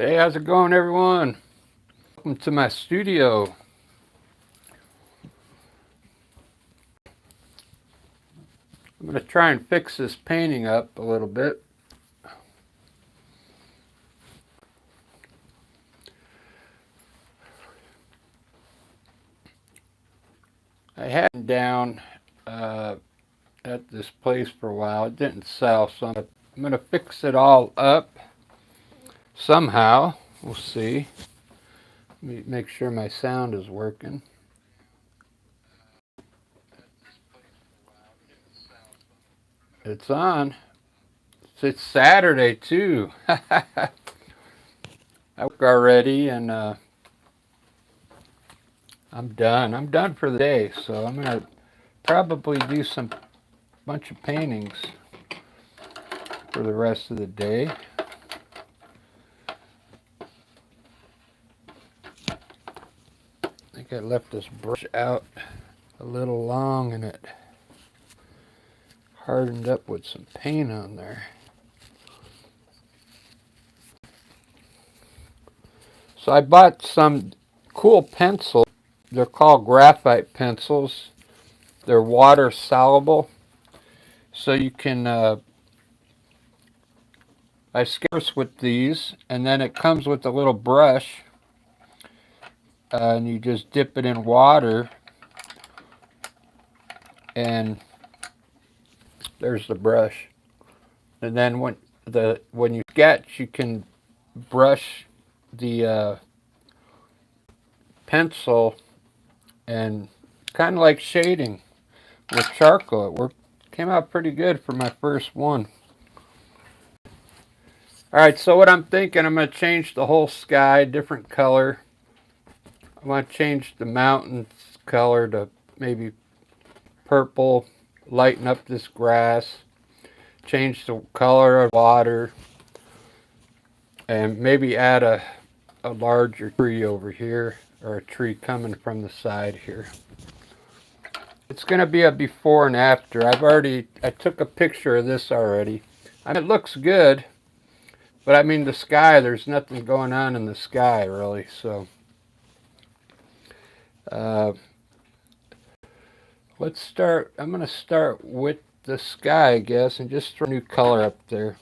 Hey, how's it going, everyone? Welcome to my studio. I'm going to try and fix this painting up a little bit. I had it down at this place for a while. It didn't sell, so I'm going to fix it all up somehow. We'll see. Let me make sure my sound is working. It's on. It's Saturday, too. I work already, and I'm done. I'm done for the day, so I'm going to probably do some bunch of paintings for the rest of the day. I think I left this brush out a little long and it hardened up with some paint on there. So I bought some cool pencils. They're called graphite pencils. They're water soluble, so you can I sketch with these, and then it comes with a little brush, and you just dip it in water, and there's the brush. And then when you sketch, you can brush the pencil and kind of like shading with charcoal. Came out pretty good for my first one. All right, so what I'm thinking, I'm going to change the whole sky, different color. I want to change the mountains color to maybe purple, lighten up this grass, change the color of water, and maybe add a larger tree over here, or a tree coming from the side here. It's going to be a before and after. I took a picture of this already. I mean, it looks good, but I mean the sky, there's nothing going on in the sky really, so let's start. I'm going to start with the sky, I guess, and just throw a new color up there.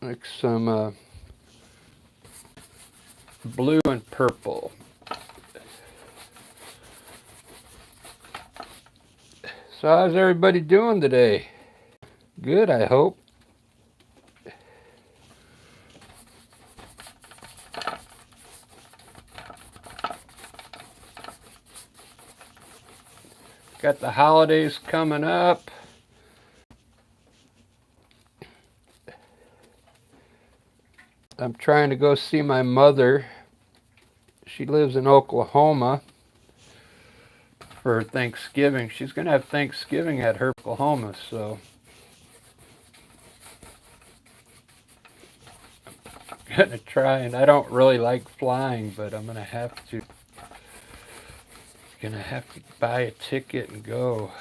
Like some blue and purple. So how's everybody doing today? Good, I hope. Got the holidays coming up. I'm trying to go see my mother. She lives in Oklahoma for Thanksgiving. She's going to have Thanksgiving at her Oklahoma, so I'm going to try. And I don't really like flying, but I'm going to have to. Gonna have to buy a ticket and go.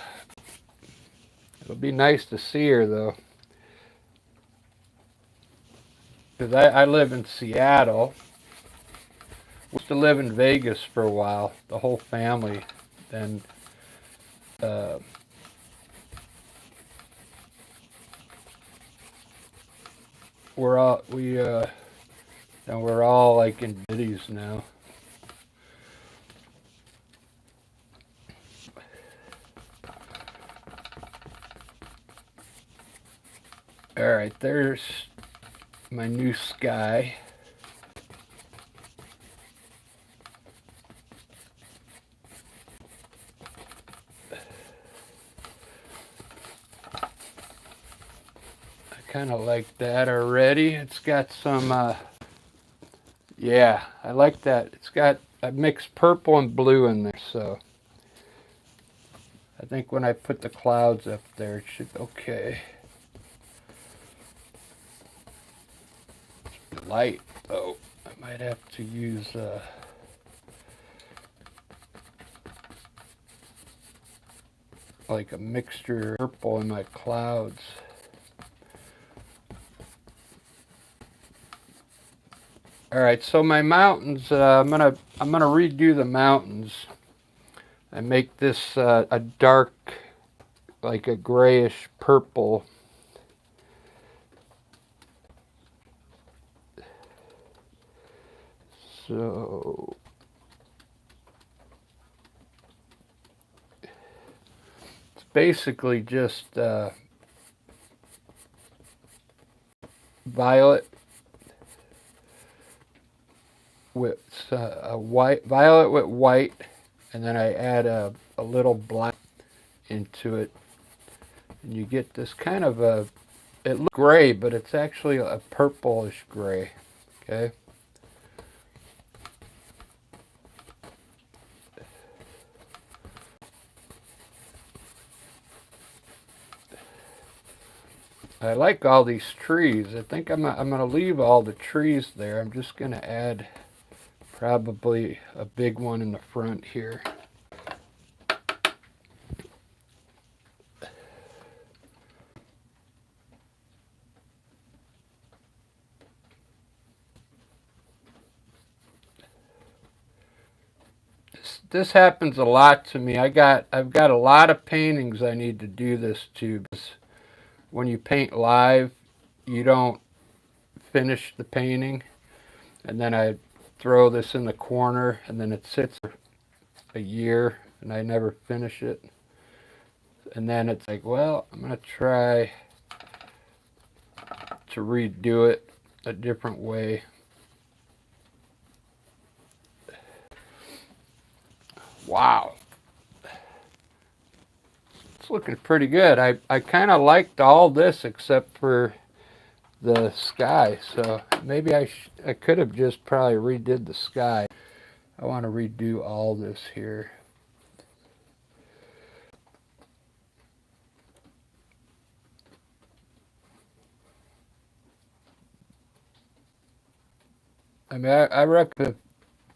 It'll be nice to see her though, because I live in Seattle. We used to live in Vegas for a while, the whole family. Then we're all like in cities now. All right, there's my new sky. I kind of like that already. It's got some, yeah, I like that. It's got a mixed purple and blue in there, so I think when I put the clouds up there, it should be okay. Light though, I might have to use like a mixture of purple in my clouds. All right, so my mountains, I'm gonna redo the mountains and make this a dark, like a grayish purple. So it's basically just violet with violet with white, and then I add a little black into it, and you get this kind of it looks gray, but it's actually a purplish gray. Okay. I like all these trees. I think I'm gonna leave all the trees there. I'm just gonna add probably a big one in the front here. This happens a lot to me. I've got a lot of paintings I need to do this to. When you paint live, you don't finish the painting, and then I throw this in the corner, and then it sits for a year, and I never finish it. And then it's like, well, I'm gonna try to redo it a different way. Wow. It's looking pretty good. I kind of liked all this except for the sky, so maybe I could have just probably redid the sky. I want to redo all this here. I mean, I reckon if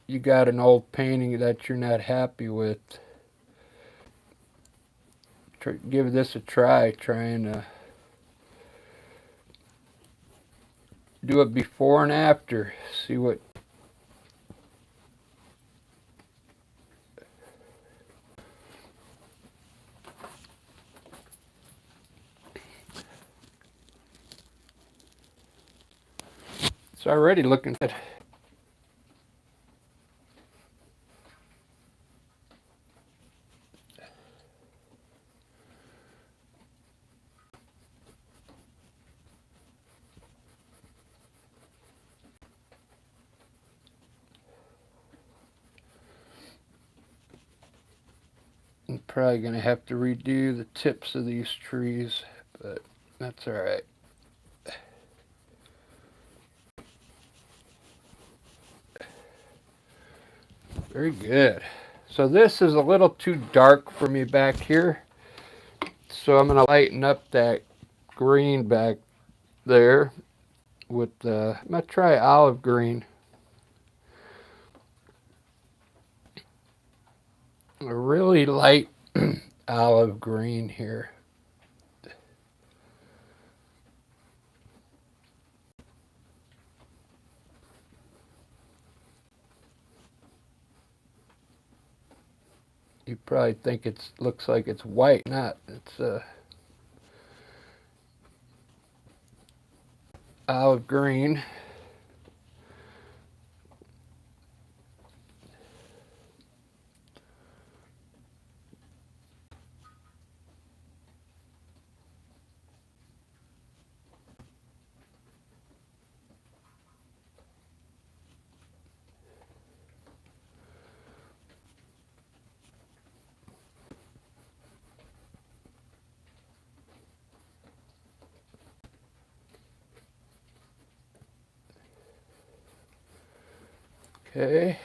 you got an old painting that you're not happy with, give this a try, trying to do it before and after, see what. It's already looking good. I'm probably going to have to redo the tips of these trees, but that's all right. Very good. So this is a little too dark for me back here, so I'm going to lighten up that green back there with I'm going to try olive green. A really light olive green here. You probably think it looks like it's white. Not. It's olive green. Okay.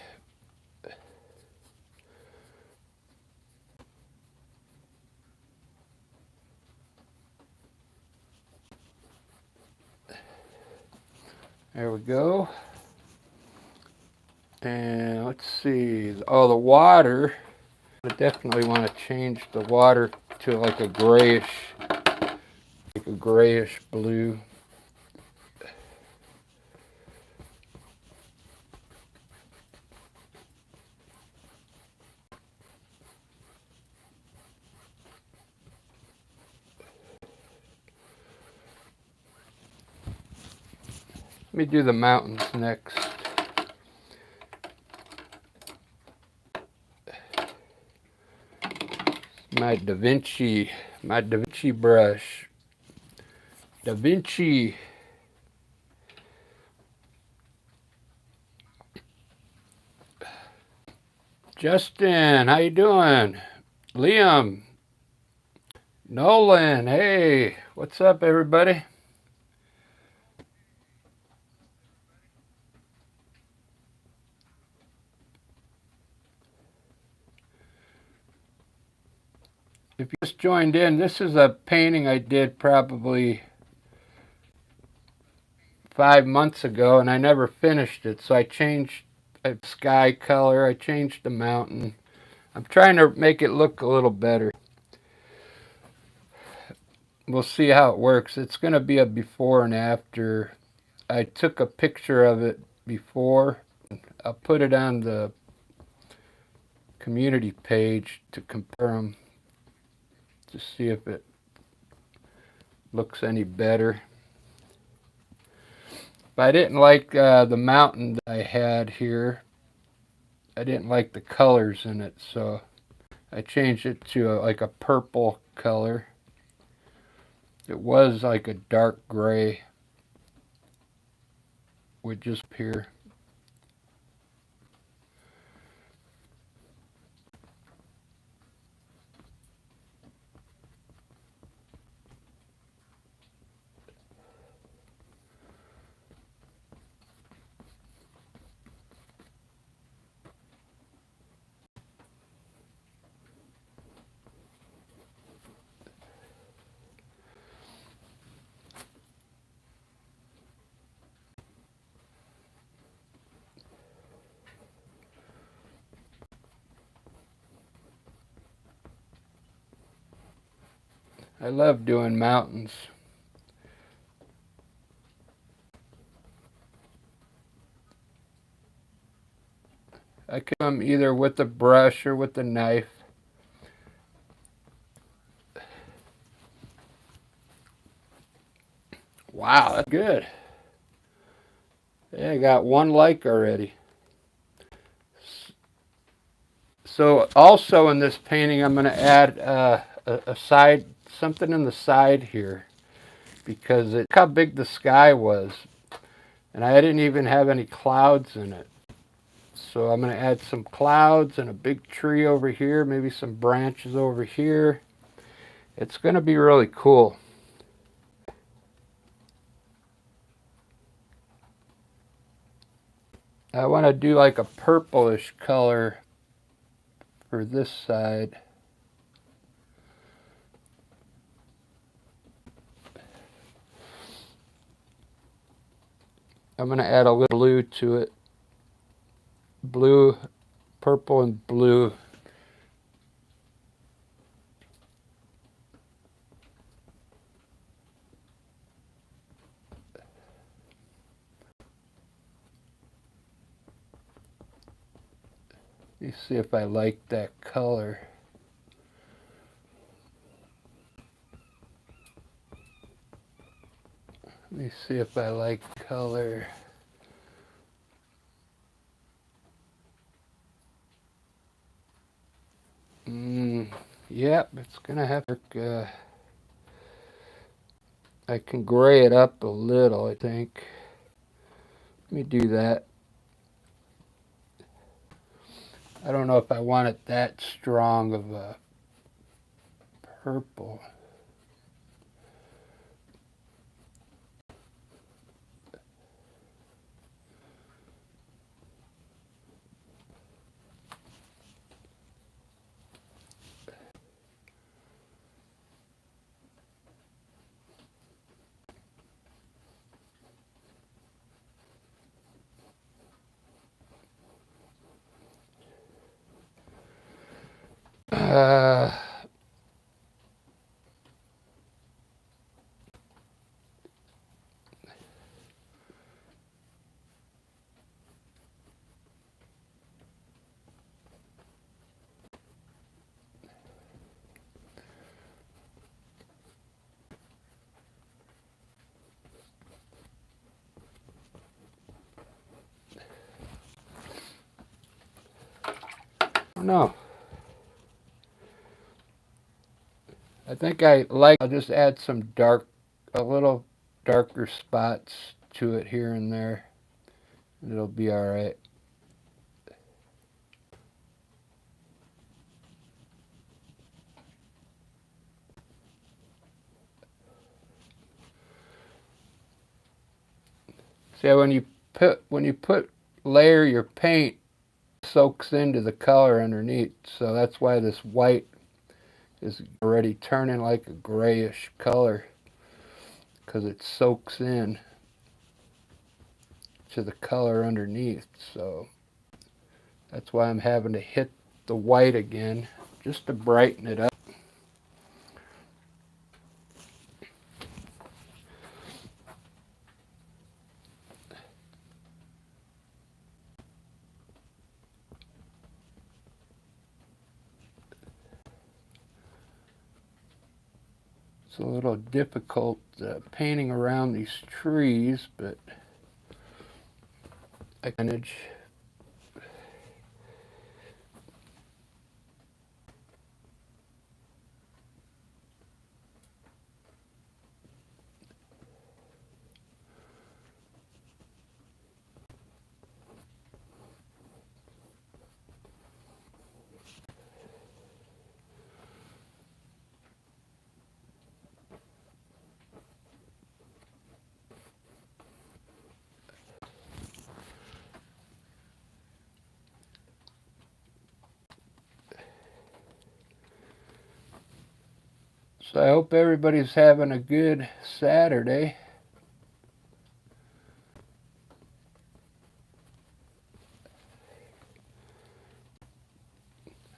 There we go. And let's see. Oh, the water. I definitely want to change the water to like a grayish blue. Let me do the mountains next. My Da Vinci brush. Da Vinci. Justin, how you doing? Liam. Nolan, hey, what's up, everybody? If you just joined in, this is a painting I did probably 5 months ago, and I never finished it. So I changed a sky color, I changed the mountain. I'm trying to make it look a little better. We'll see how it works. It's going to be a before and after. I took a picture of it before. I'll put it on the community page to compare them, to see if it looks any better. But I didn't like the mountain that I had here. I didn't like the colors in it, so I changed it to like a purple color. It was like a dark gray would just appear. I love doing mountains. I can do them either with the brush or with the knife. Wow, that's good. Yeah, I got 1 like already. So also in this painting, I'm going to add a side, something in the side here, because look how big the sky was, and I didn't even have any clouds in it. So I'm going to add some clouds and a big tree over here, maybe some branches over here. It's going to be really cool. I want to do like a purplish color for this side. I'm going to add a little blue to it. Blue, purple, and blue. Let me see if I like that color. Let me see if I like color. Yep, it's gonna have to. I can gray it up a little, I think. Let me do that. I don't know if I want it that strong of a purple. know. I think I'll just add some a little darker spots to it here and there. It'll be all right. See, when you layer your paint, it soaks into the color underneath. So that's why this white is already turning like a grayish color, because it soaks in to the color underneath. So that's why I'm having to hit the white again just to brighten it up. It's a little difficult painting around these trees, but I manage. So I hope everybody's having a good Saturday.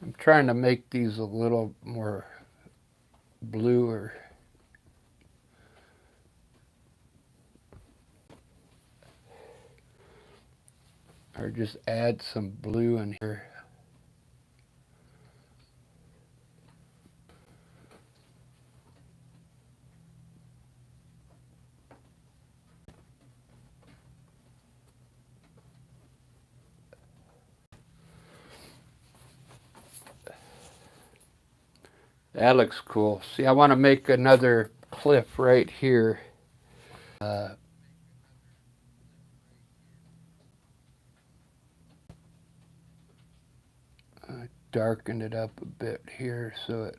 I'm trying to make these a little more bluer. Or just add some blue in here. That looks cool. See, I want to make another cliff right here. I darkened it up a bit here so it...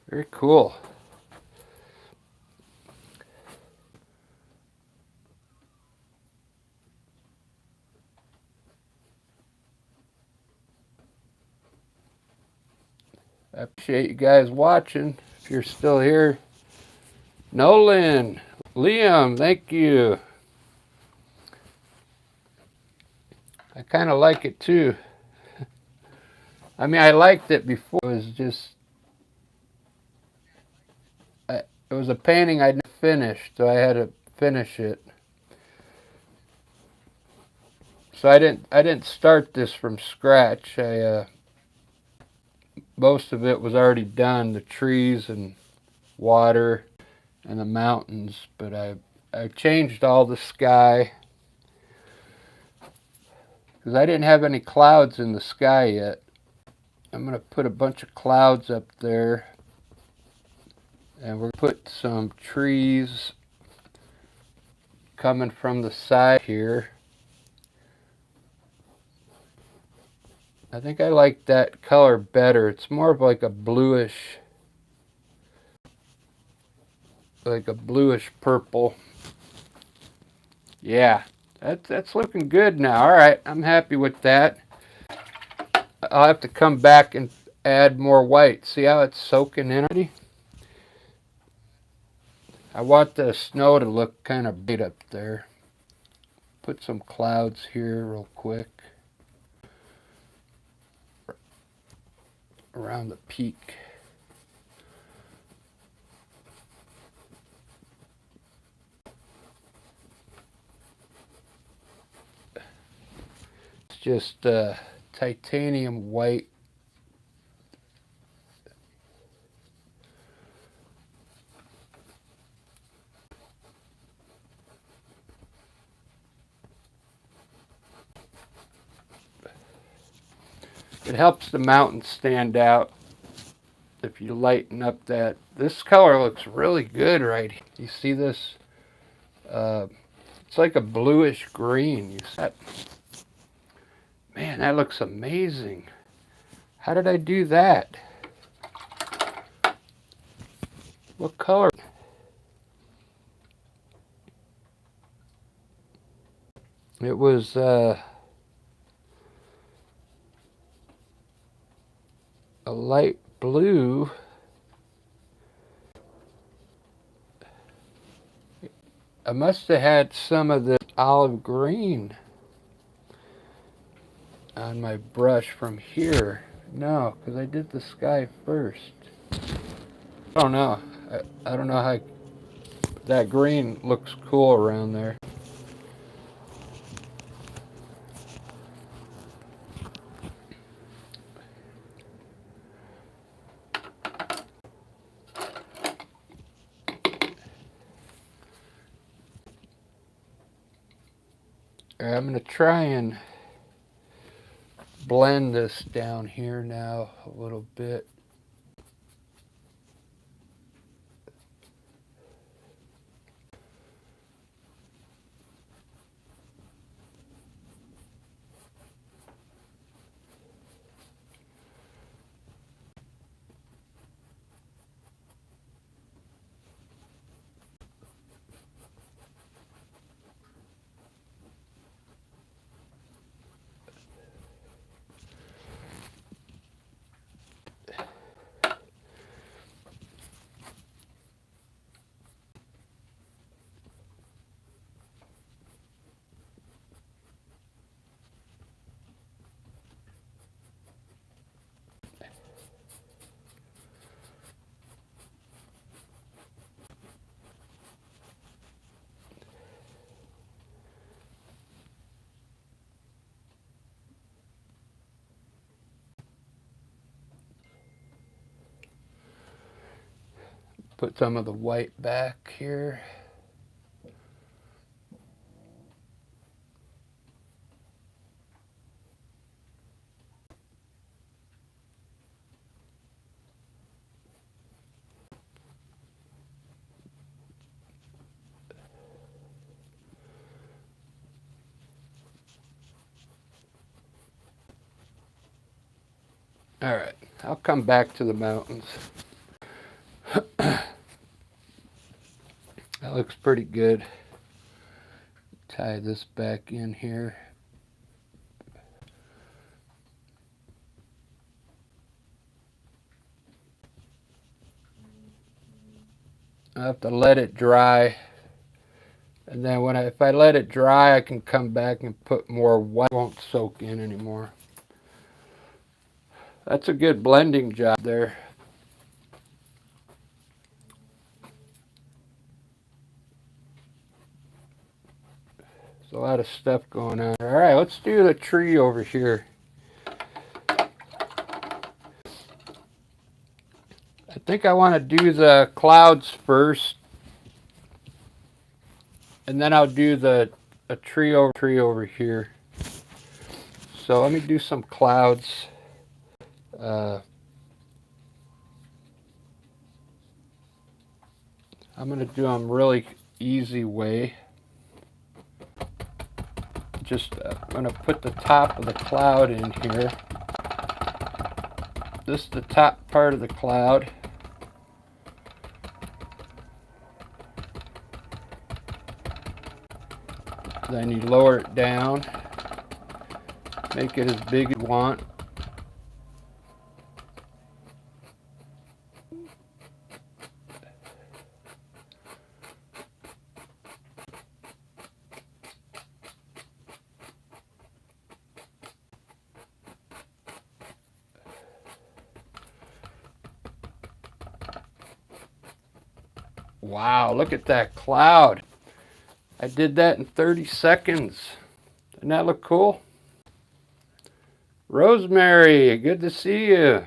Very cool. I appreciate you guys watching. If you're still here, Nolan, Liam, thank you. I kind of like it too. I mean, I liked it before. It was just, it was a painting I'd never finished, so I had to finish it. So I didn't start this from scratch. Most of it was already done, the trees and water and the mountains, but I changed all the sky because I didn't have any clouds in the sky yet. I'm going to put a bunch of clouds up there, and we're going to put some trees coming from the side here. I think I like that color better. It's more of like a bluish purple. Yeah, that's looking good now. All right, I'm happy with that. I'll have to come back and add more white. See how it's soaking in already? I want the snow to look kind of bright up there. Put some clouds here real quick. Around the peak. just titanium white. It helps the mountain stand out if you lighten up that. This color looks really good right here. You see this? It's like a bluish green. You see that? Man, that looks amazing. How did I do that? What color? It was a light blue. I must have had some of the olive green on my brush from here. No, because I did the sky first. I don't know. I don't know how that green looks cool around there. I'm going to try and blend this down here now a little bit. Put some of the white back here. All right, I'll come back to the mountains. That looks pretty good. Tie this back in here. I have to let it dry, and then if I let it dry, I can come back and put more white. It won't soak in anymore. That's a good blending job there. There's a lot of stuff going on. All right, let's do the tree over here. I think I want to do the clouds first, and then I'll do a tree over here. So let me do some clouds. I'm going to do them really easy way. I'm going to put the top of the cloud in here. This is the top part of the cloud. Then you lower it down, make it as big as you want. Wow, look at that cloud. I did that in 30 seconds. Doesn't that look cool? Rosemary, good to see you.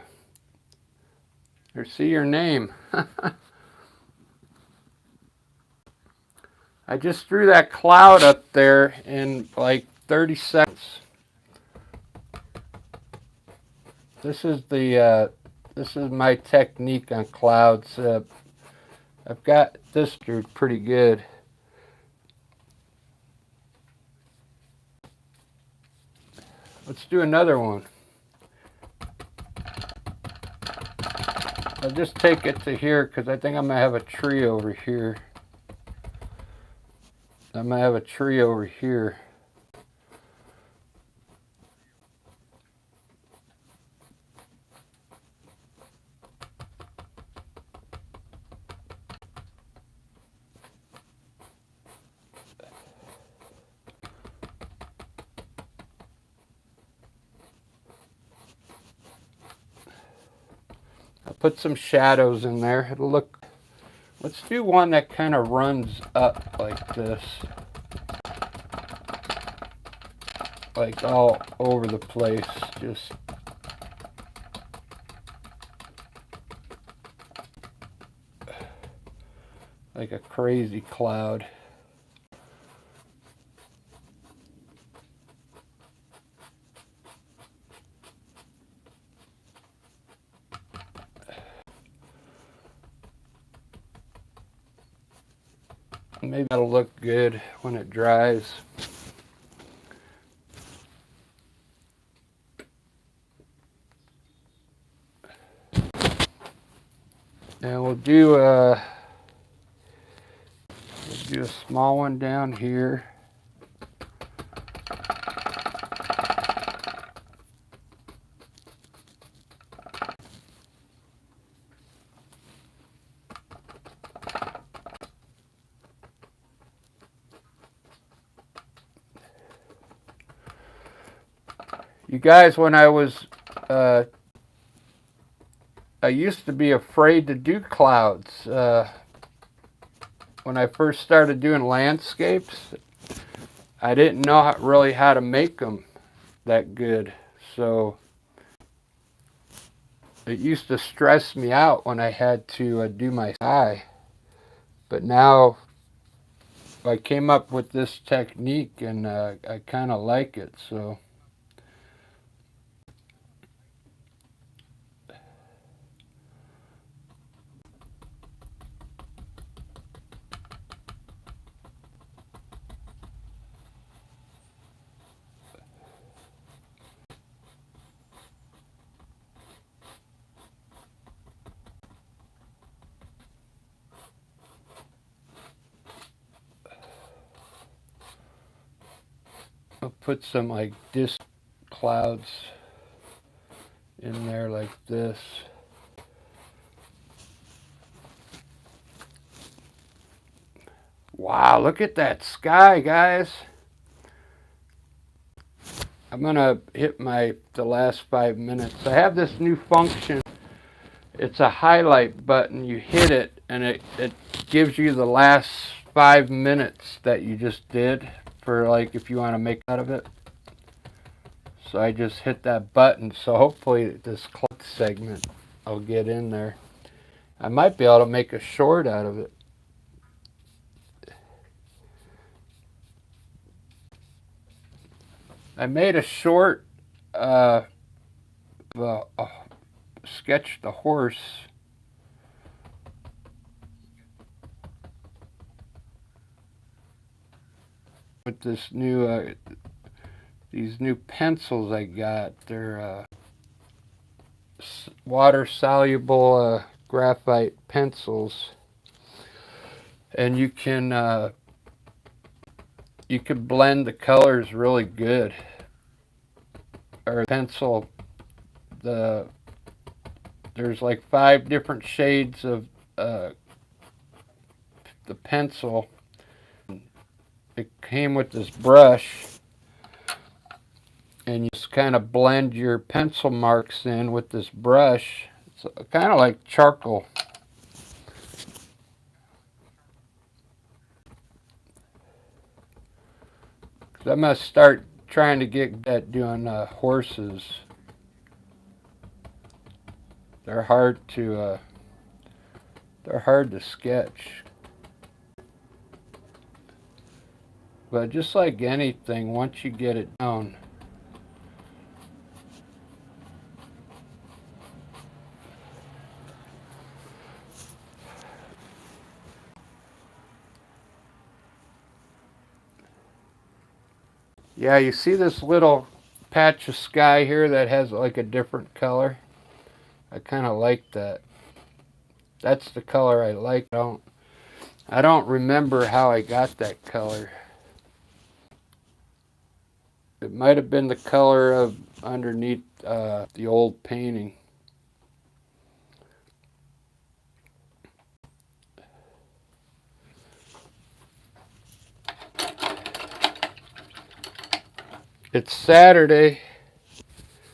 Or see your name. I just threw that cloud up there in like 30 seconds. This is my technique on clouds. I've got this pretty good. Let's do another one. I'll just take it to here because I think I'm gonna have a tree over here. I'm gonna have a tree over here. I'll put some shadows in there. It'll look. Let's do one that kind of runs up like this. Like all over the place, just like a crazy cloud. Maybe that'll look good when it dries. And we'll do a small one down here. You guys, when I used to be afraid to do clouds. When I first started doing landscapes, I didn't know really how to make them that good. So it used to stress me out when I had to do my sky. But now I came up with this technique and I kind of like it. So I'll put some like disc clouds in there like this. Wow, look at that sky, guys. I'm gonna hit the last 5 minutes. I have this new function. It's a highlight button. You hit it and it gives you the last 5 minutes that you just did for like if you want to make out of it. So I just hit that button. So hopefully this clip segment I'll get in there. I might be able to make a short out of it. I made a short sketch the horse. With this new these new pencils I got. They're water soluble graphite pencils, and you can blend the colors really good. Or pencil, there's like 5 different shades of the pencil. It came with this brush, and you just kind of blend your pencil marks in with this brush. It's kind of like charcoal. I'm going to start trying to get at doing horses. they're hard to sketch. But just like anything, once you get it down, yeah, you see this little patch of sky here that has like a different color? I kind of like that. That's the color I like. I don't remember how I got that color. It might have been the color of underneath the old painting. It's Saturday.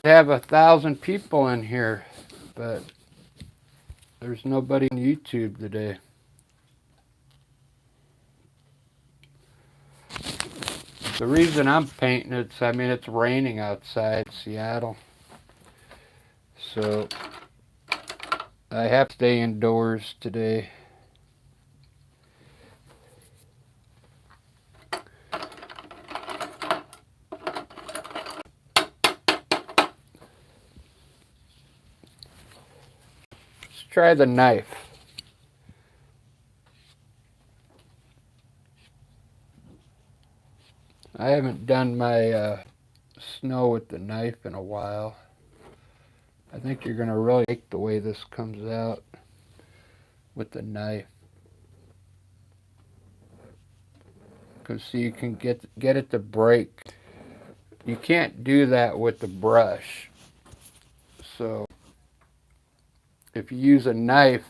I have 1,000 people in here, but there's nobody on YouTube today. The reason I'm painting it's raining outside Seattle. So I have to stay indoors today. Let's try the knife. I haven't done my snow with the knife in a while. I think you're going to really like the way this comes out with the knife. Because see, you can get it to break. You can't do that with the brush. So if you use a knife,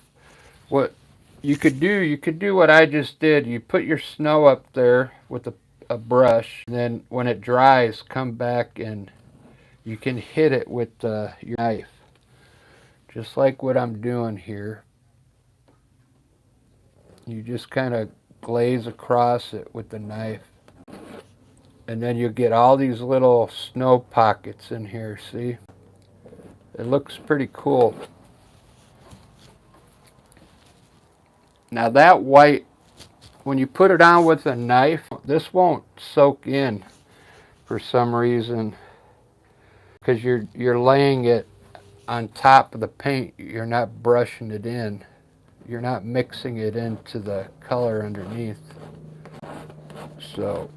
what you could do what I just did. You put your snow up there with a brush, and then when it dries, come back and you can hit it with your knife. Just like what I'm doing here. You just kind of glaze across it with the knife. And then you'll get all these little snow pockets in here, see? It looks pretty cool. Now that white, when you put it on with a knife, this won't soak in for some reason. Because you're laying it on top of the paint. You're not brushing it in. You're not mixing it into the color underneath. So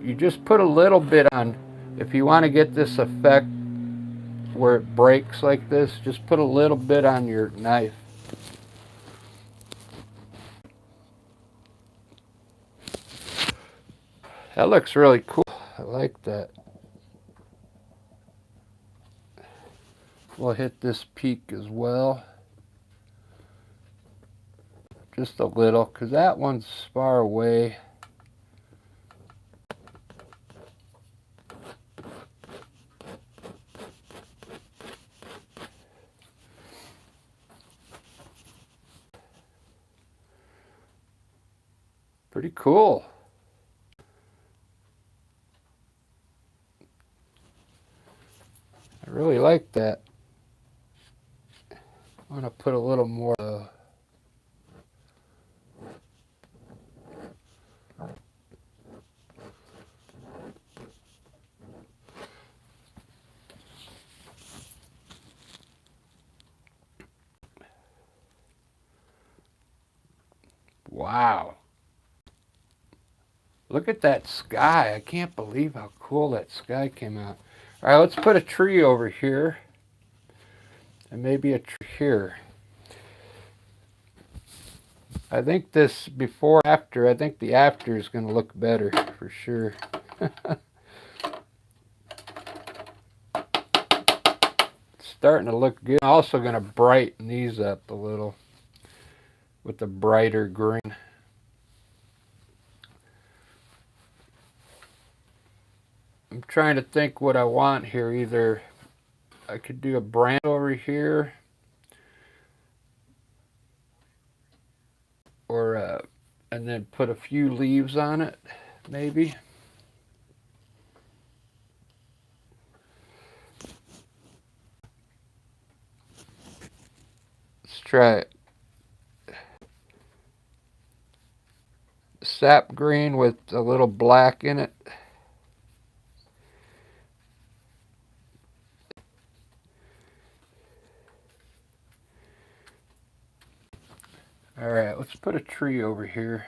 you just put a little bit on. If you want to get this effect where it breaks like this, just put a little bit on your knife. That looks really cool. I like that. We'll hit this peak as well. Just a little, because that one's far away. Pretty cool. I really like that. I'm going to put a little more. Wow. Look at that sky. I can't believe how cool that sky came out. All right, let's put a tree over here. And maybe a tree here. I think this before, after, I think the after is going to look better for sure. It's starting to look good. I'm also going to brighten these up a little with the brighter green. I'm trying to think what I want here. Either I could do a branch over here, or and then put a few leaves on it, maybe. try it. Sap green with a little black in it. Alright, let's put a tree over here.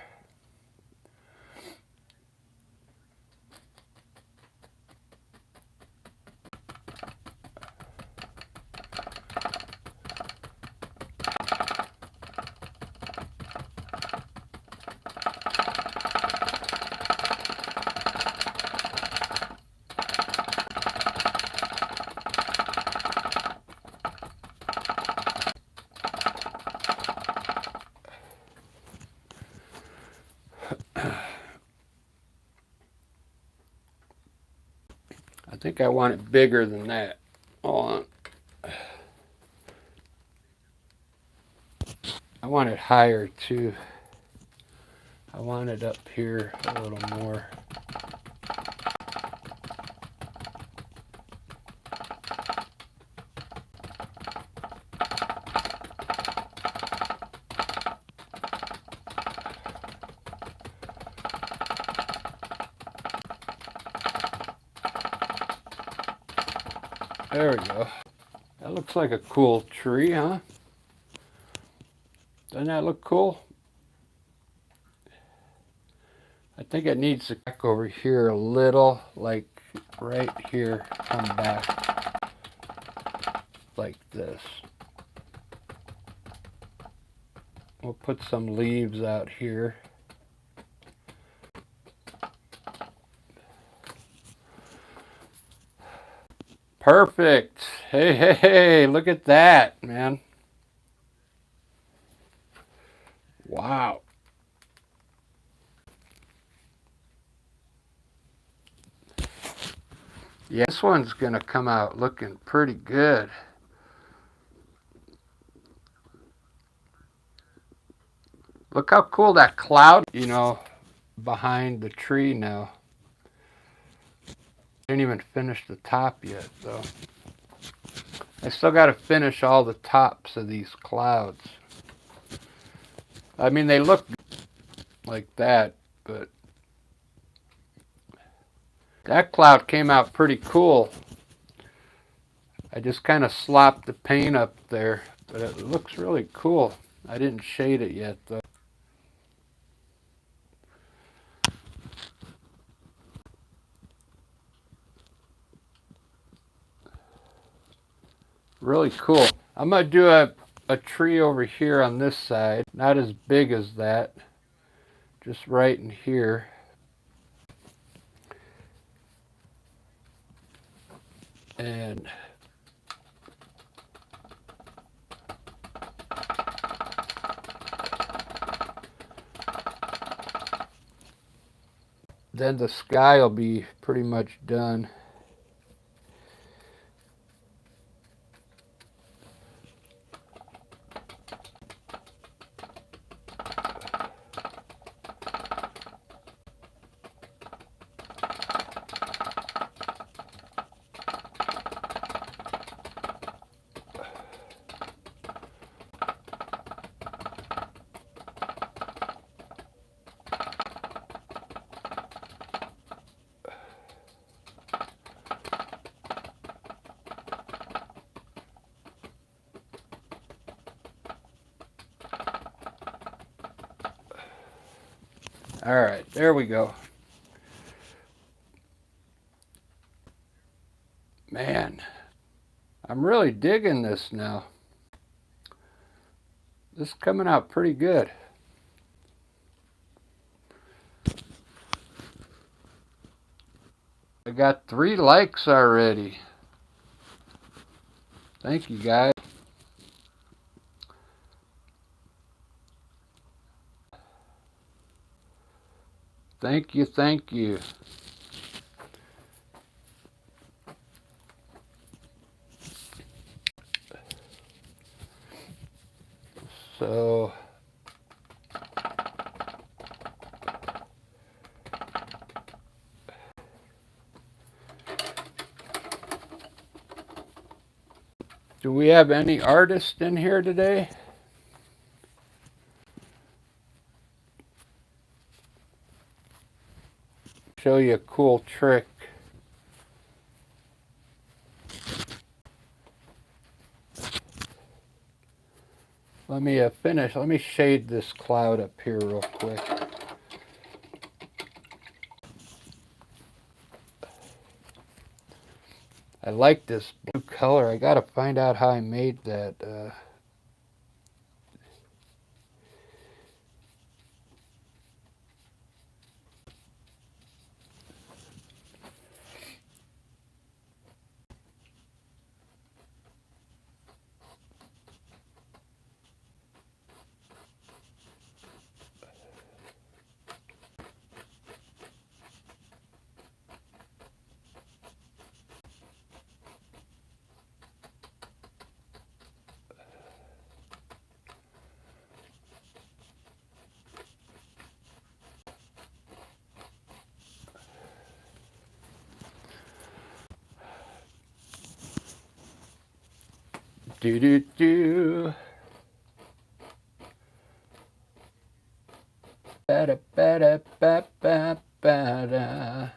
I think I want it bigger than that. Hold on. I want it higher too. I want it up here a little more. There we go. That looks like a cool tree, huh? Doesn't that look cool? I think it needs to back over here a little, like right here, come back like this. We'll put some leaves out here. Perfect. Hey, hey, hey, look at that, man. Wow. Yeah, this one's going to come out looking pretty good. Look how cool that cloud, behind the tree now. Didn't even finish the top yet, though. I still got to finish all the tops of these clouds. I mean, they look like that, but that cloud came out pretty cool. I just kind of slopped the paint up there, but it looks really cool. I didn't shade it yet, though. Really cool. I'm going to do a tree over here on this side. Not as big as that. Just right in here. And then the sky will be pretty much done. All right, there we go. Man, I'm really digging this now. This is coming out pretty good. I got 3 likes already. Thank you, guys. Thank you, thank you. So, do we have any artists in here today? show you a cool trick. Let me finish. Let me shade this cloud up here real quick. I like this blue color. I gotta find out how I made that. Do do do. Ba da ba da ba ba ba da.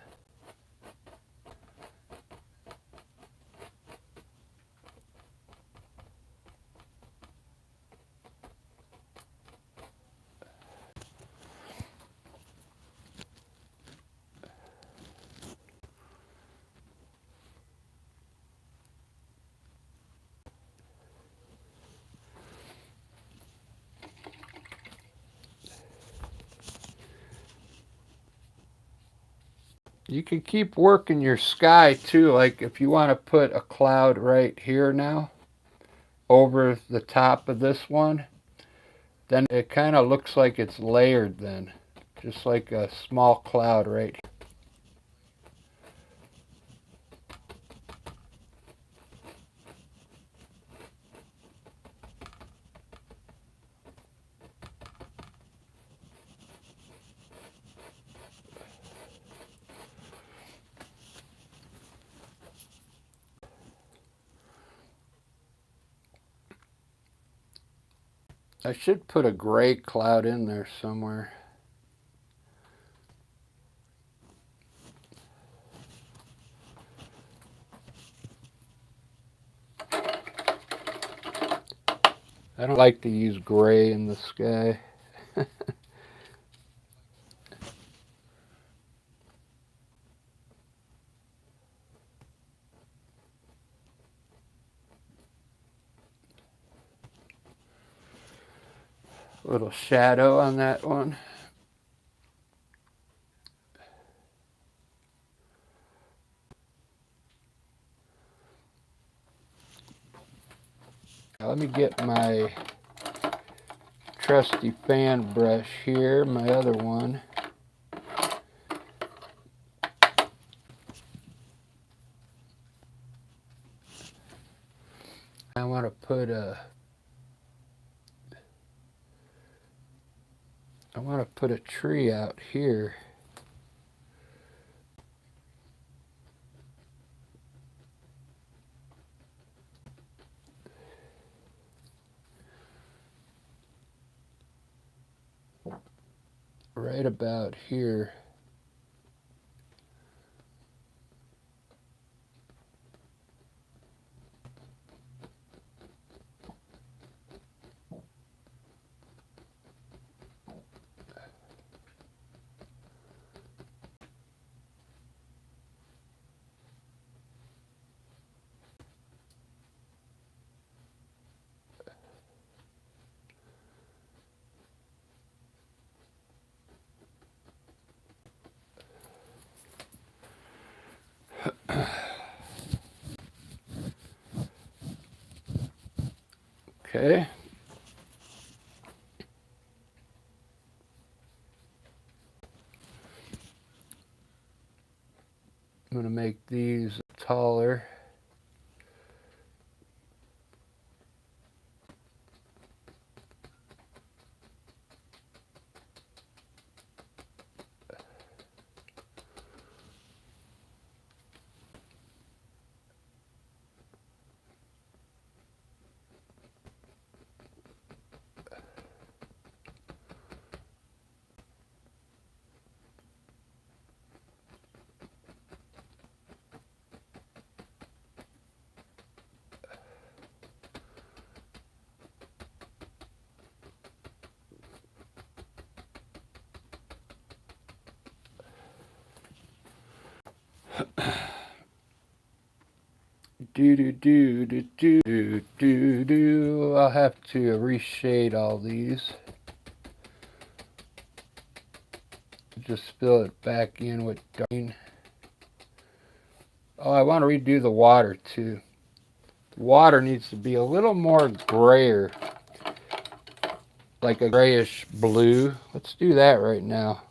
You can keep working your sky too, like if you want to put a cloud right here now over the top of this one, then it kind of looks like it's layered then, just like a small cloud right here. I should put a gray cloud in there somewhere. I don't like to use gray in the sky. A little shadow on that one. Now let me get my trusty fan brush here, my other one. I want to put a tree out here. Right about here. Okay. I'm going to make these taller. Do do do do do do do do. I'll have to reshade all these. Just fill it back in with green. Oh, I want to redo the water too. The water needs to be a little more grayer, like a grayish blue. Let's do that right now.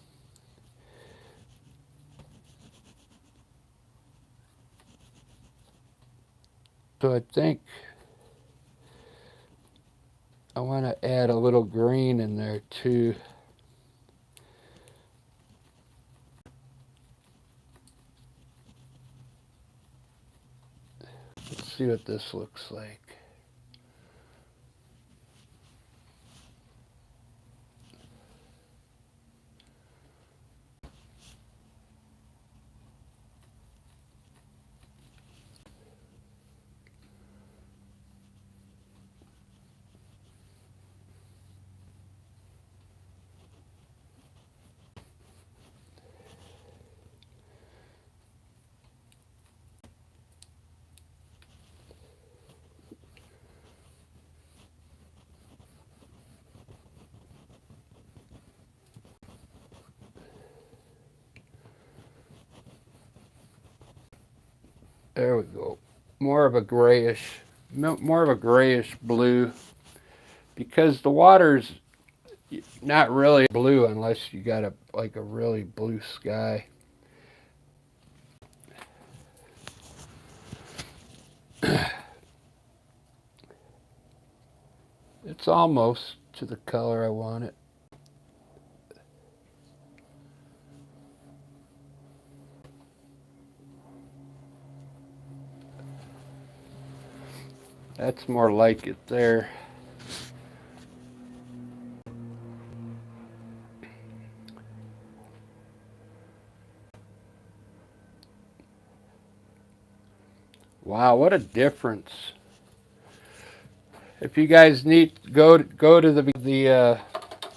So I think I want to add a little green in there too. Let's see what this looks like. There we go. More of a grayish blue, because the water's not really blue unless you got a really blue sky. It's almost to the color I want it. That's more like it there. Wow, what a difference. If you guys need go to the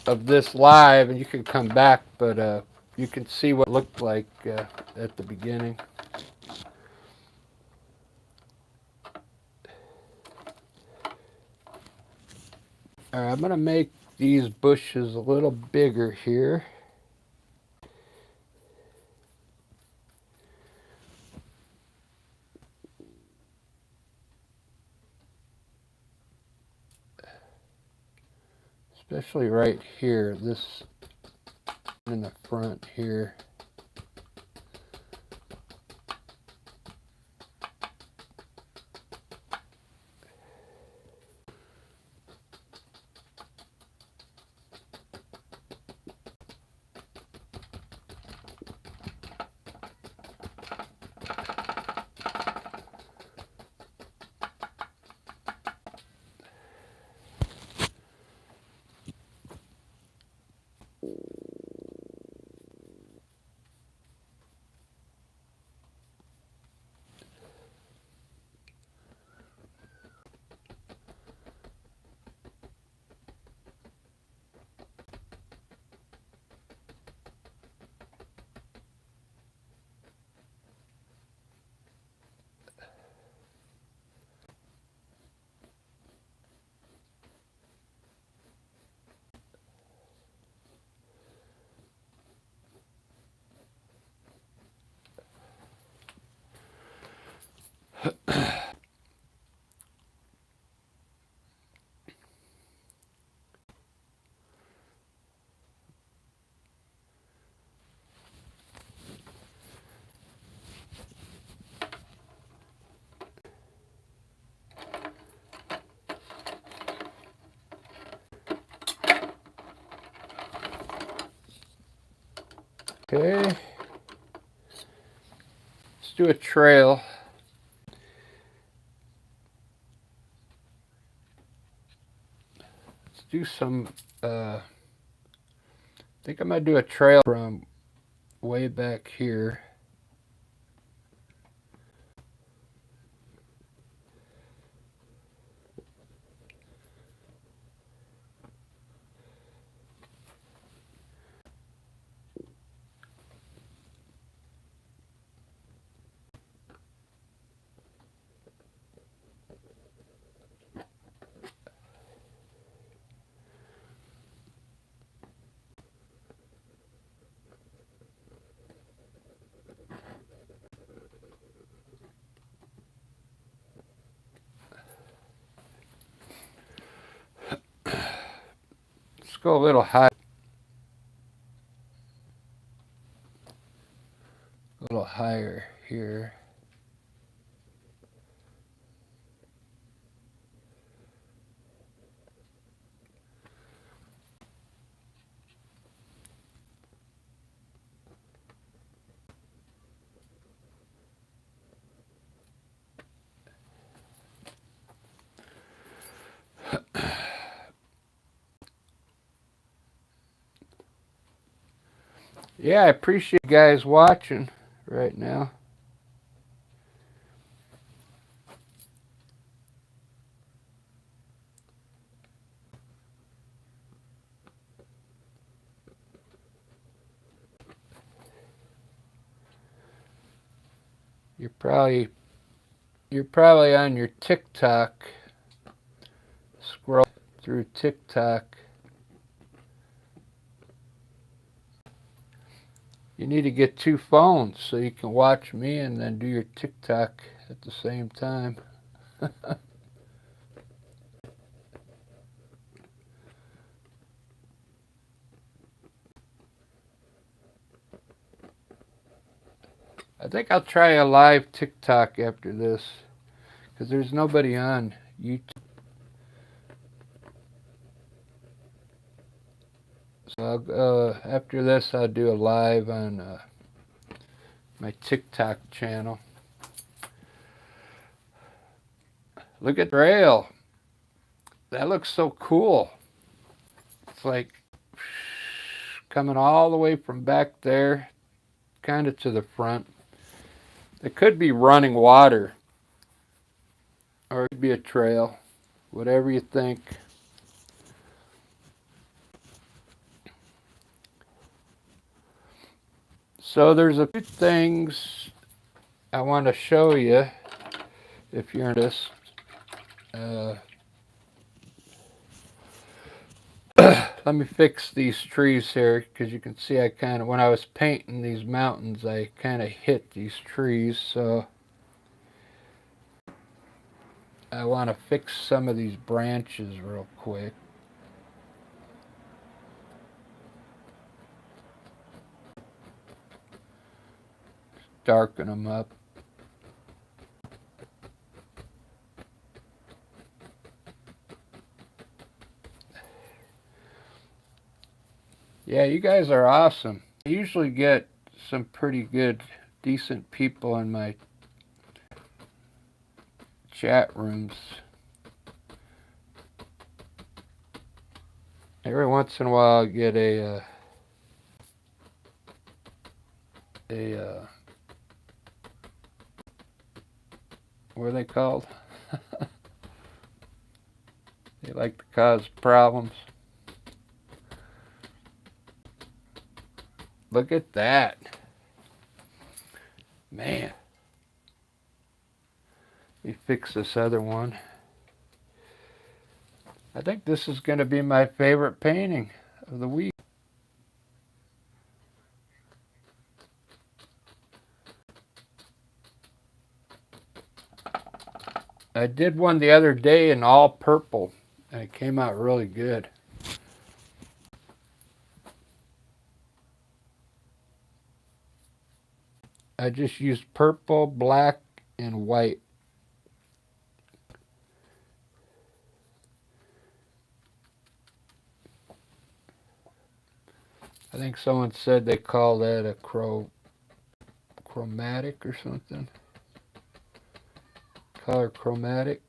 of this live, and you can come back, but you can see what it looked like at the beginning. All right, I'm gonna make these bushes a little bigger here. Especially right here, this in the front here. Okay, let's do a trail. Let's do some, I think I'm gonna do a trail from way back here. go a little high. A little higher here. Yeah, I appreciate you guys watching right now. You're probably on your TikTok. Scroll through TikTok. You need to get 2 phones so you can watch me and then do your TikTok at the same time. I think I'll try a live TikTok after this because there's nobody on YouTube. So after this, I'll do a live on my TikTok channel. Look at the trail. That looks so cool. It's like coming all the way from back there, kind of to the front. It could be running water, or it could be a trail, whatever you think. So there's a few things I want to show you if you're interested. Let me fix these trees here because you can see I kind of, when I was painting these mountains, I kind of hit these trees. So I want to fix some of these branches real quick. Darken them up. Yeah, you guys are awesome. I usually get some pretty good, decent people in my chat rooms. Every once in a while I get what are they called? They like to cause problems. Look at that. Man. Let me fix this other one. I think this is going to be my favorite painting of the week. I did one the other day in all purple, and it came out really good. I just used purple, black, and white. I think someone said they call that a chromatic or something. Color chromatic.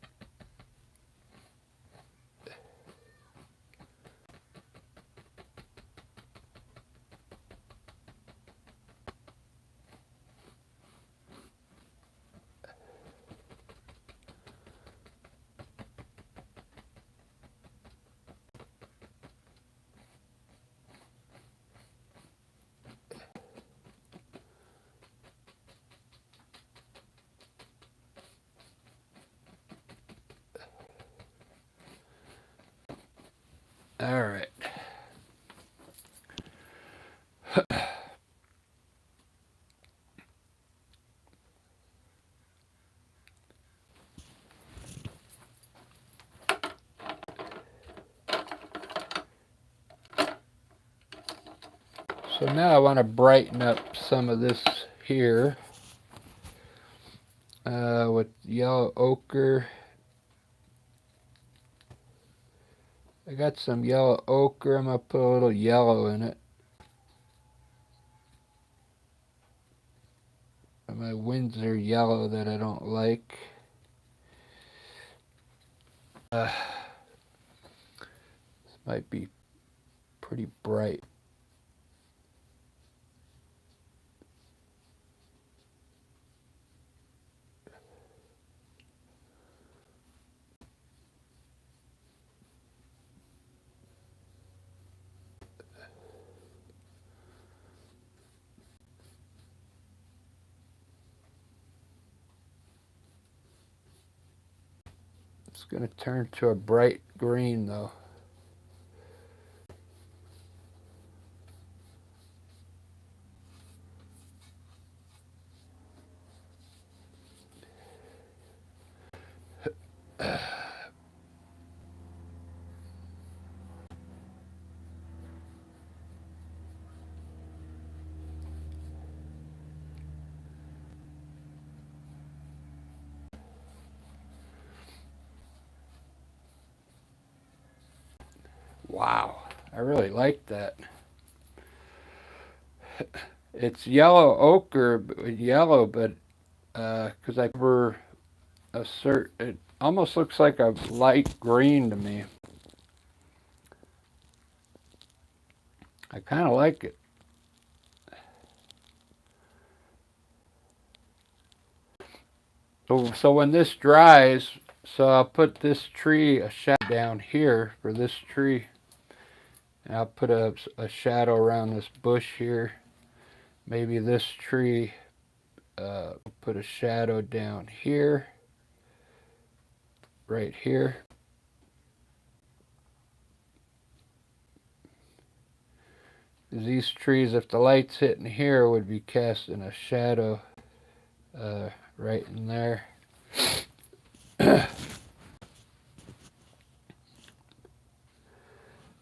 All right. So now I want to brighten up some of this here with yellow ochre. I got some yellow ochre. I'm going to put a little yellow in it. And my Windsor yellow that I don't like. This might be pretty bright. It's going to turn to a bright green though. Wow, I really like that. It's yellow ochre, yellow, but because I cover a certain, it almost looks like a light green to me. I kind of like it. So when this dries, so I'll put this tree, a shadow down here for this tree. And I'll put a shadow around this bush here. Maybe this tree, put a shadow down here, right here. These trees, if the light's hitting here, would be casting a shadow right in there.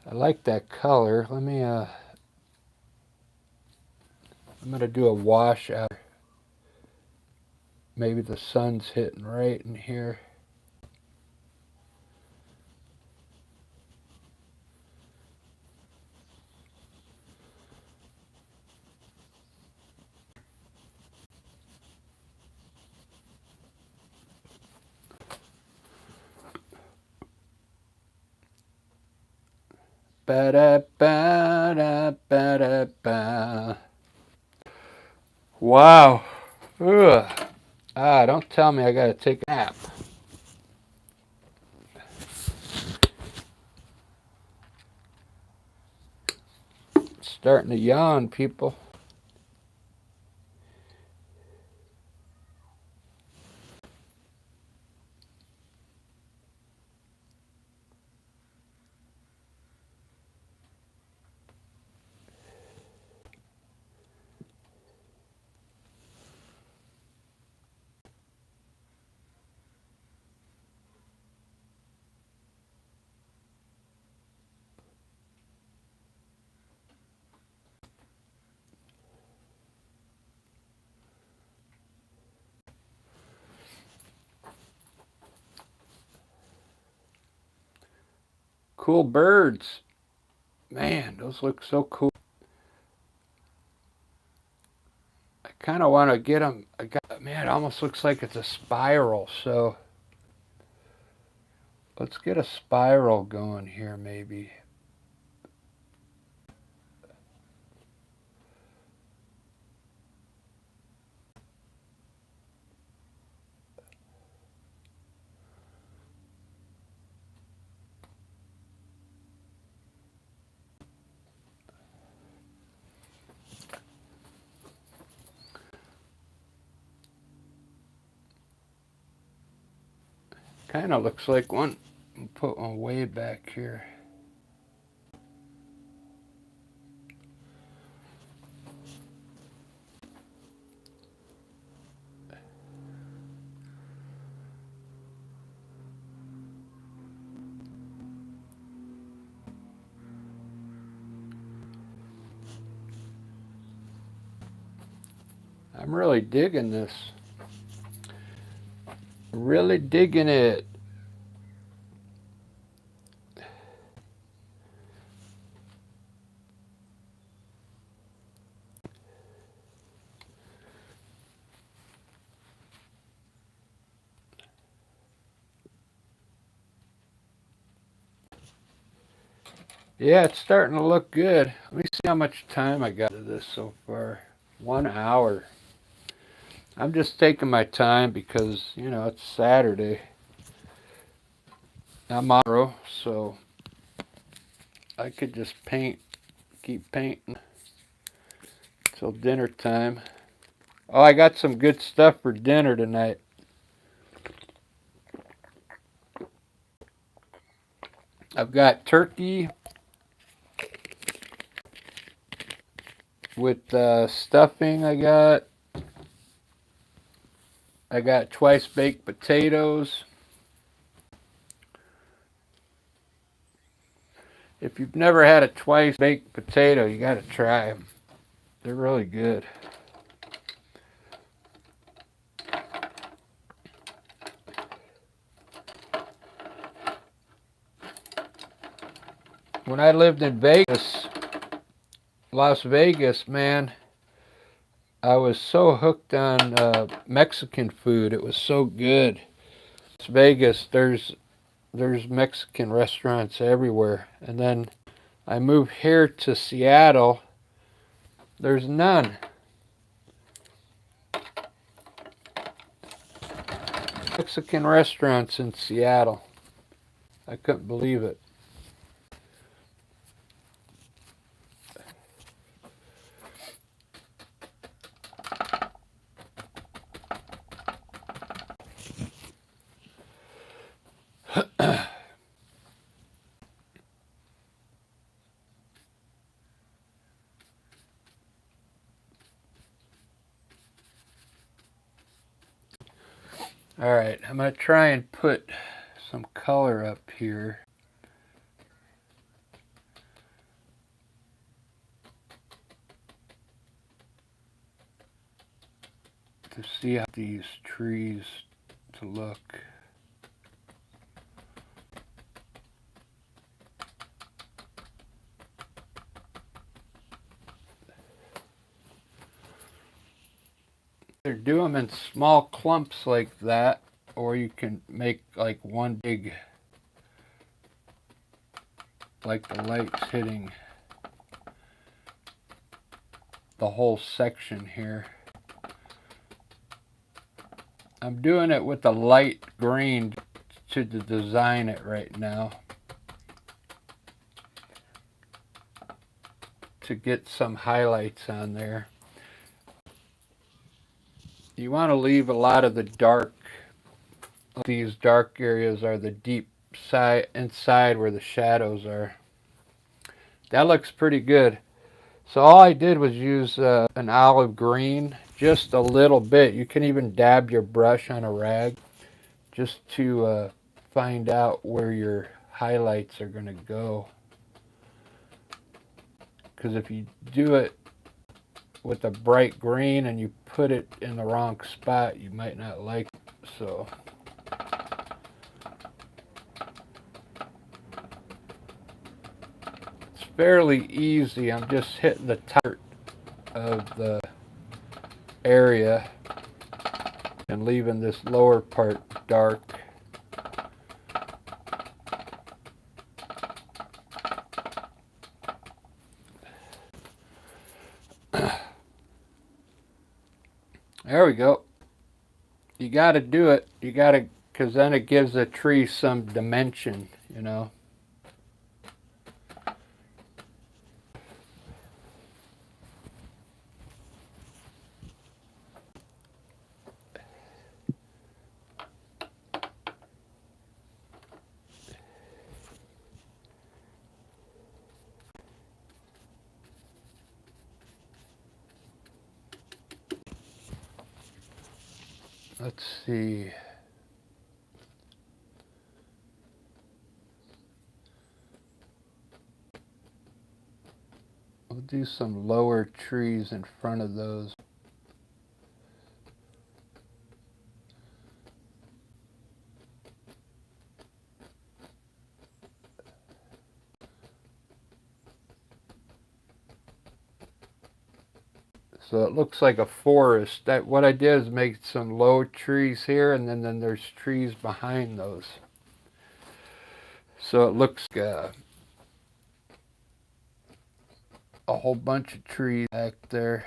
I like that color. Let me, I'm going to do a wash out. Maybe the sun's hitting right in here. Ba-da-ba-da-ba-da-ba. Wow. Ugh. Don't tell me I gotta take a nap. It's starting to yawn, people. Cool birds. Man, those look so cool. I kind of want to get them. Man, it almost looks like it's a spiral. So let's get a spiral going here, maybe. Kind of looks like one. Put one way back here. I'm really digging this. Really digging it. Yeah, it's starting to look good. Let me see how much time I got of this so far. 1 hour. I'm just taking my time because, you know, it's Saturday. I'm on tomorrow, so I could just paint, keep painting till dinner time. Oh, I got some good stuff for dinner tonight. I've got turkey with stuffing. I got twice baked potatoes. If you've never had a twice baked potato, you got to try them. They're really good. When I lived in Vegas, Las Vegas, man, I was so hooked on Mexican food. It was so good. Las Vegas, there's Mexican restaurants everywhere. And then I moved here to Seattle. There's none. Mexican restaurants in Seattle. I couldn't believe it. Alright, I'm going to try and put some color up here. To see how these trees to look. Either do them in small clumps like that, or you can make like one big, like the light's hitting the whole section here. I'm doing it with a light green to design it right now, to get some highlights on there. You want to leave a lot of the dark. These dark areas are the deep side inside where the shadows are. That looks pretty good. So all I did was use an olive green, just a little bit. You can even dab your brush on a rag just to find out where your highlights are going to go. Because if you do it with a bright green and you put it in the wrong spot, you might not like it. So it's fairly easy. I'm just hitting the top of the area and leaving this lower part dark. There we go. You got to do it. You got to, because then it gives the tree some dimension, you know. Let's see. We'll do some lower trees in front of those. So it looks like a forest. That what I did is make some low trees here, and then there's trees behind those. So it looks like a whole bunch of trees back there.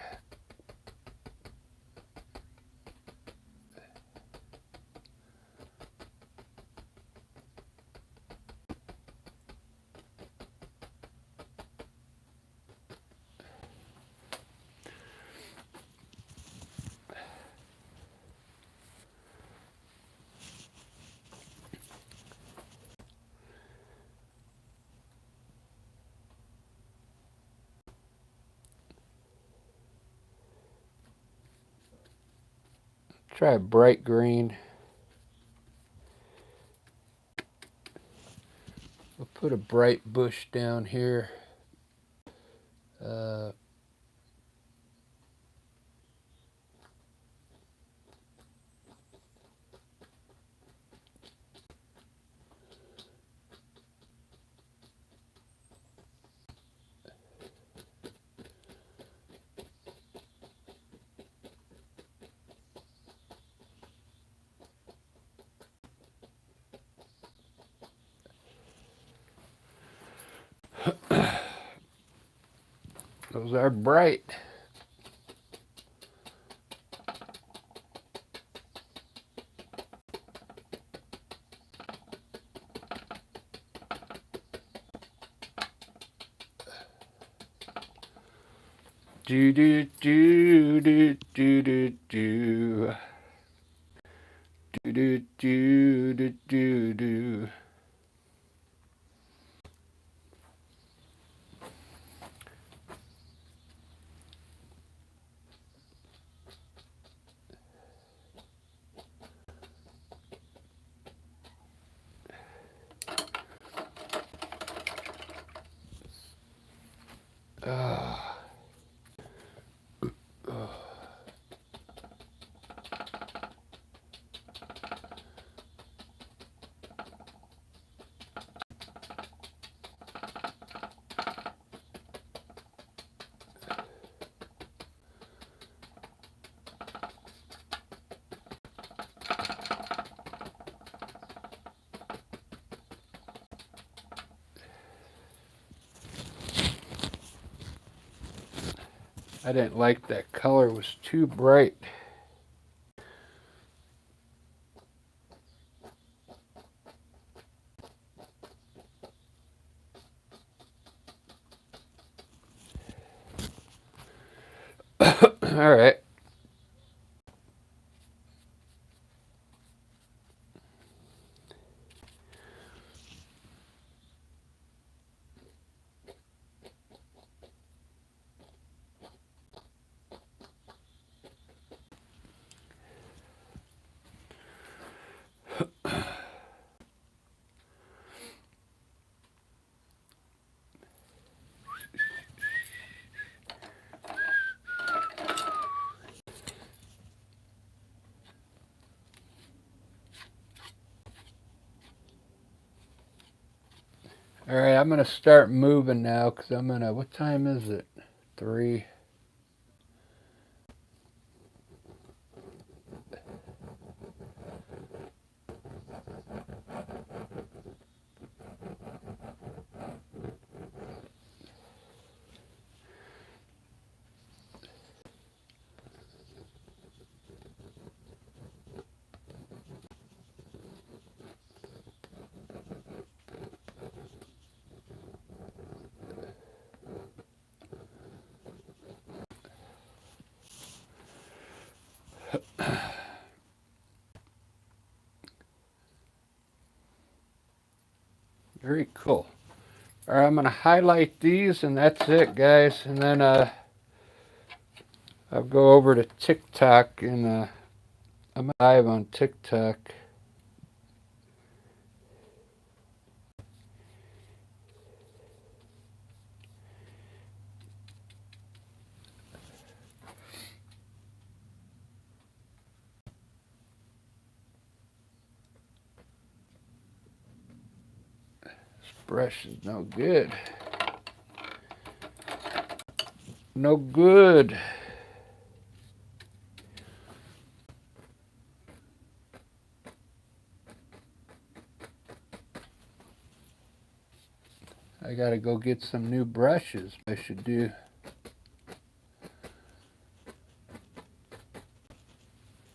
Try a bright green. We'll put a bright bush down here. Those are bright. Do do do do do do do do do do do do do. I didn't like that color, it was too bright. All right. All right, I'm going to start moving now because I'm going to, what time is it? 3. Very cool. All right, I'm going to highlight these, and that's it, guys. And then I'll go over to TikTok, and I'm live on TikTok. This brush is no good. No good. I gotta go get some new brushes. I should do.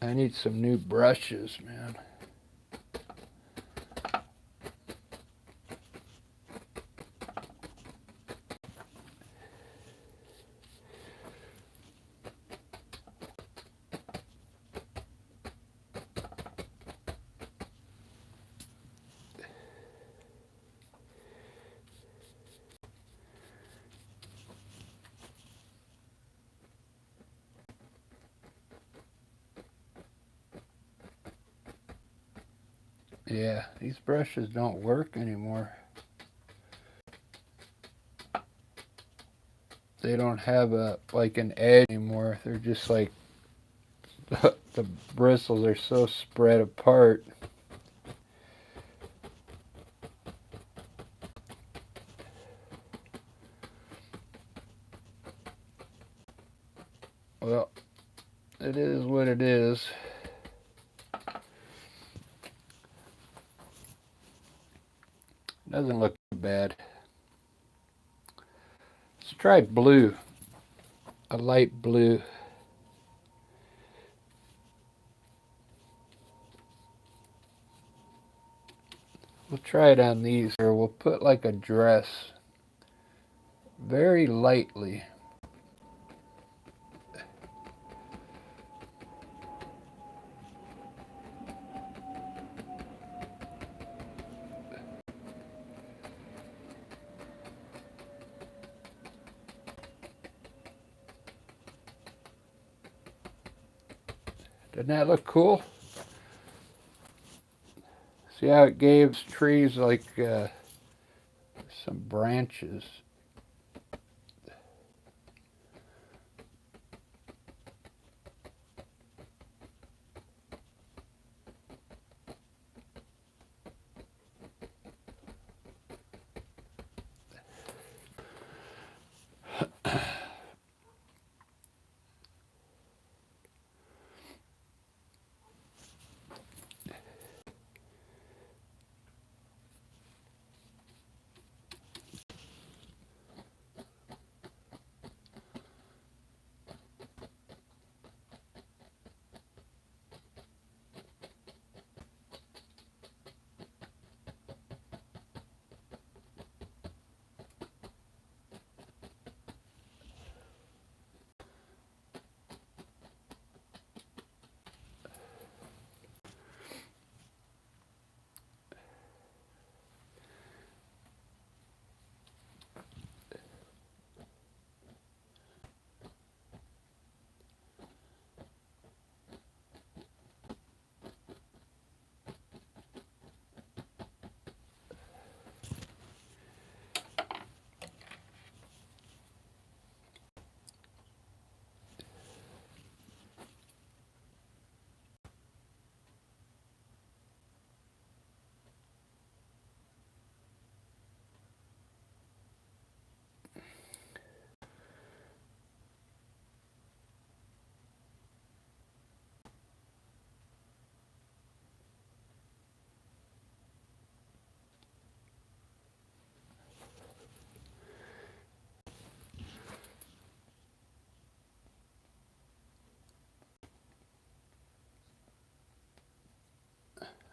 I need some new brushes, man. Yeah, these brushes don't work anymore. They don't have like an edge anymore. They're just like the bristles are so spread apart. Well, it is what it is. Doesn't look bad. Let's try blue. A light blue. We'll try it on these, or we'll put like a dress very lightly. Doesn't that look cool? See how it gives trees like some branches.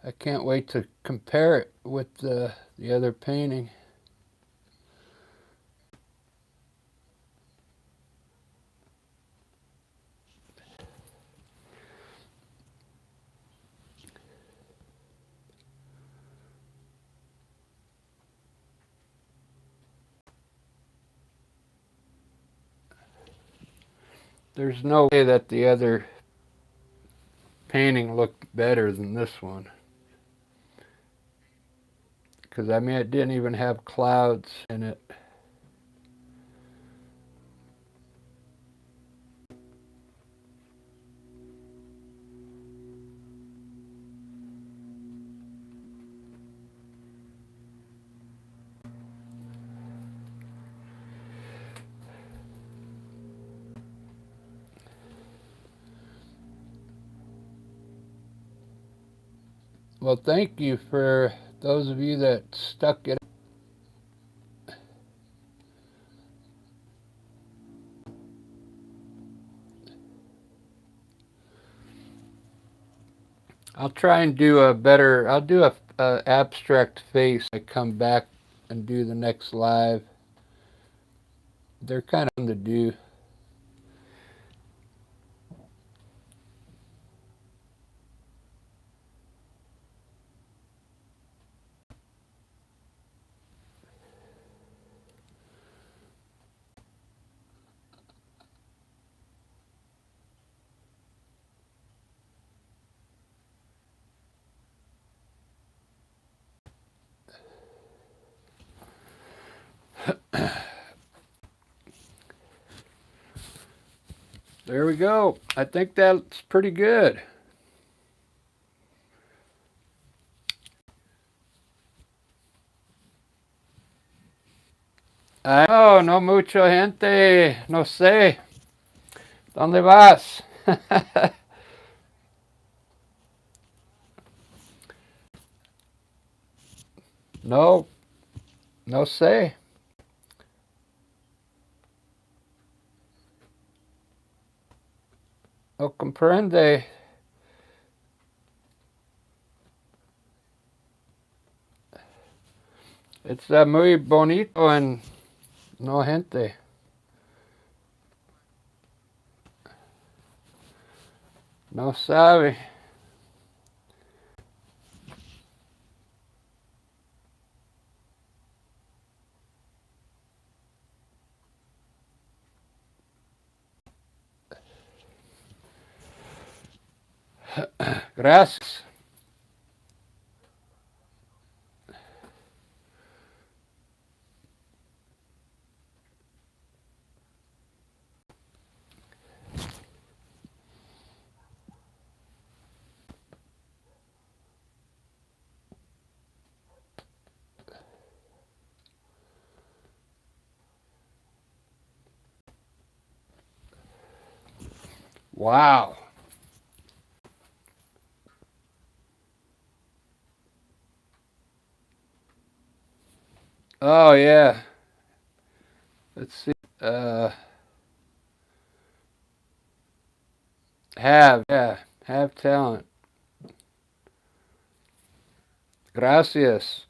I can't wait to compare it with the other painting. There's no way that the other painting looked better than this one. Because, I mean, it didn't even have clouds in it. Well, thank you for those of you that stuck it. I'll try and do a better, I'll do a abstract face. I come back and do the next live. They're kind of fun to do. There we go. I think that's pretty good. Oh, no mucho gente. No sé. ¿Dónde vas? No, no sé. No comprende. It's muy bonito and no gente. No sabe. Gracias. Wow. Oh yeah. Let's see. Have talent. Gracias.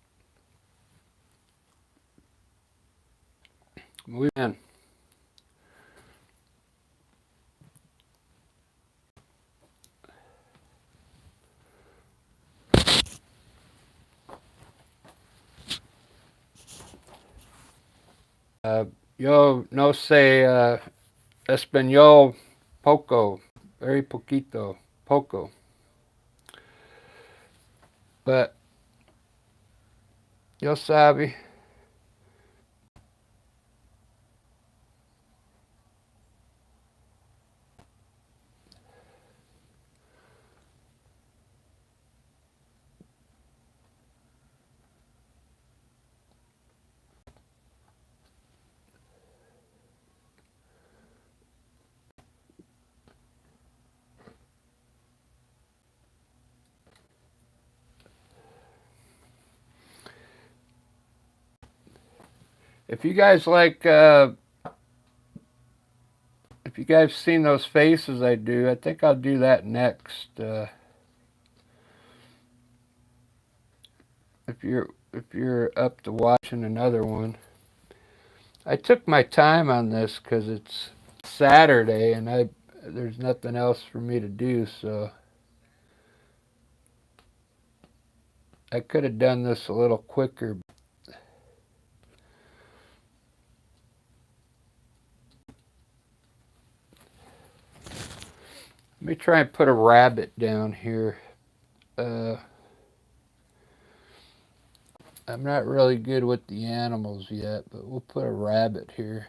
Muy bien. Yo no sé español poco, very poquito, poco. But yo sabe. If you guys like, if you guys seen those faces I do, I think I'll do that next. If you're up to watching another one, I took my time on this because it's Saturday and there's nothing else for me to do, so I could have done this a little quicker. Let me try and put a rabbit down here. Uh, I'm not really good with the animals yet, but we'll put a rabbit here.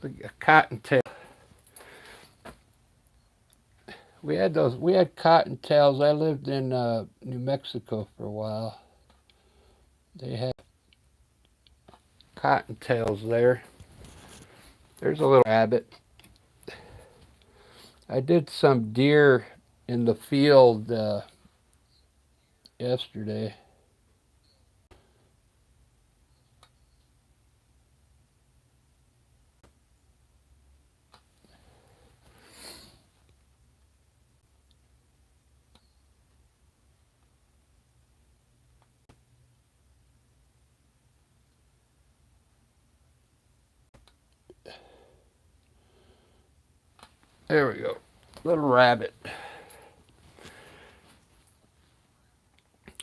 It's like a cottontail. We had cottontails. I lived in New Mexico for a while. They have cottontails there. There's a little rabbit. I did some deer in the field yesterday. There we go. Little rabbit.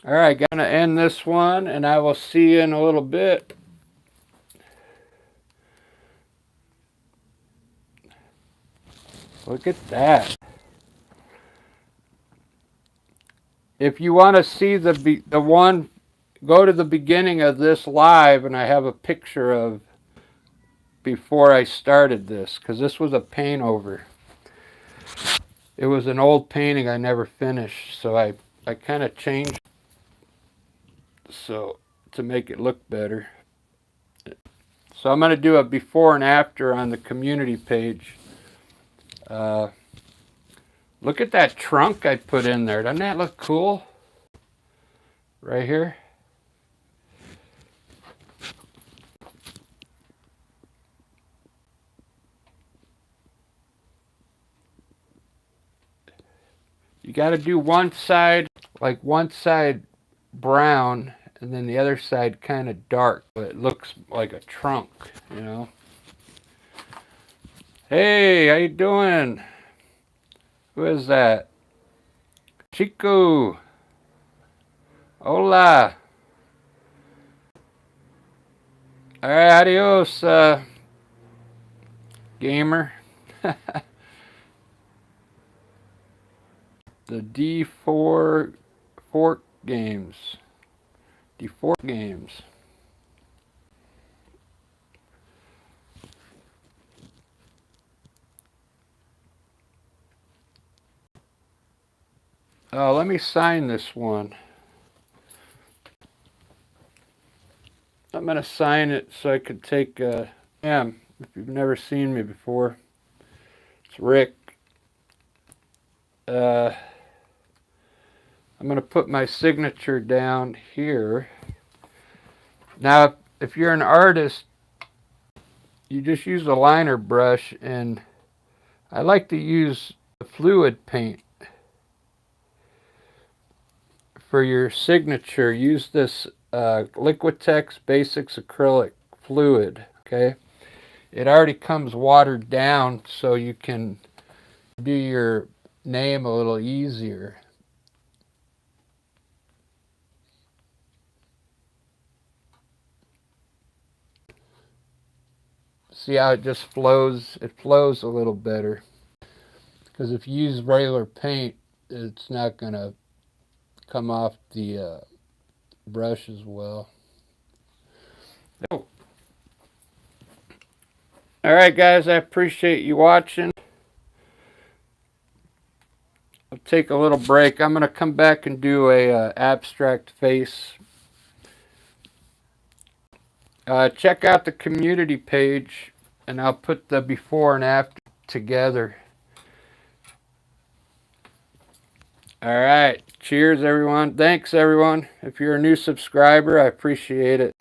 All right, gonna end this one, and I will see you in a little bit. Look at that. If you want to see the one, go to the beginning of this live, and I have a picture of before I started this, because this was a paint over. It was an old painting I never finished, so I kind of changed so to make it look better. So I'm going to do a before and after on the community page. Look at that trunk I put in there. Doesn't that look cool? Right here. You got to do one side, like one side brown, and then the other side kind of dark, but it looks like a trunk, you know. Hey, how you doing? Who is that? Chico. Hola. All right, adios, gamer. The D4 Fork Games. D4 Games. Let me sign this one. I'm going to sign it so I can take, if you've never seen me before, it's Rick. I'm going to put my signature down here. Now, if you're an artist, you just use a liner brush, and I like to use the fluid paint. For your signature, use this Liquitex Basics Acrylic Fluid, okay? It already comes watered down, so you can do your name a little easier. See how it just flows? It flows a little better. Because if you use regular paint, it's not going to come off the brush as well. Oh. Alright guys, I appreciate you watching. I'll take a little break. I'm going to come back and do a abstract face. Check out the community page, and I'll put the before and after together. Alright, cheers everyone. Thanks everyone. If you're a new subscriber, I appreciate it.